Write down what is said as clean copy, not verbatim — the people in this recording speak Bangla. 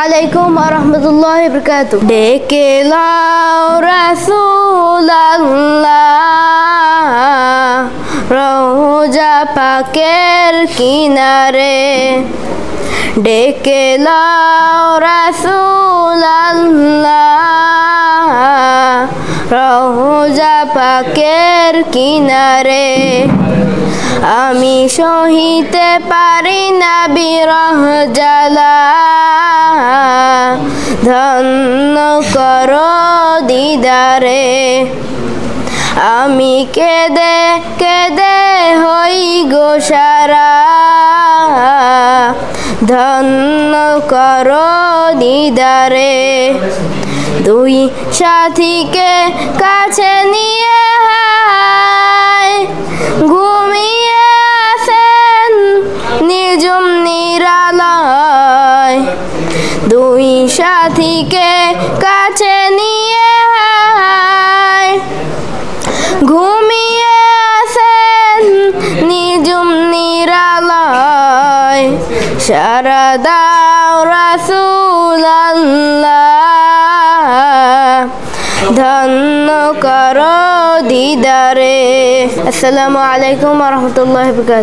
আলাইকুম রহমতুল্লাহ বরকাত। ডেকে লাও রাসূলুল্লাহ রওজা পাকের কিনারে, ডেকে লাও রাসূলুল্লাহ রওজা পাকের কিনারে। আমি সহিতে পারি না বিরহ জ্বালা, ধন্য করো দিদারে। আমি কেঁদে কেঁদে হই গো সারা, ধন্য করো দিদারে। দুই সাথীকে কাছে নিয়ে ঘুমিয়ে আছেন নিঝুম নিরালয়। দুই সাথীকে কাছে নিয়ে ঘুমিয়ে আছেন নিঝুম নিরালয়। সারা দাও রাসূলুল্লাহ, ধন্য করো দিদারে। আসসালামু আলাইকুম ওয়া রাহমাতুল্লাহি ওয়া বারাকাতুহু।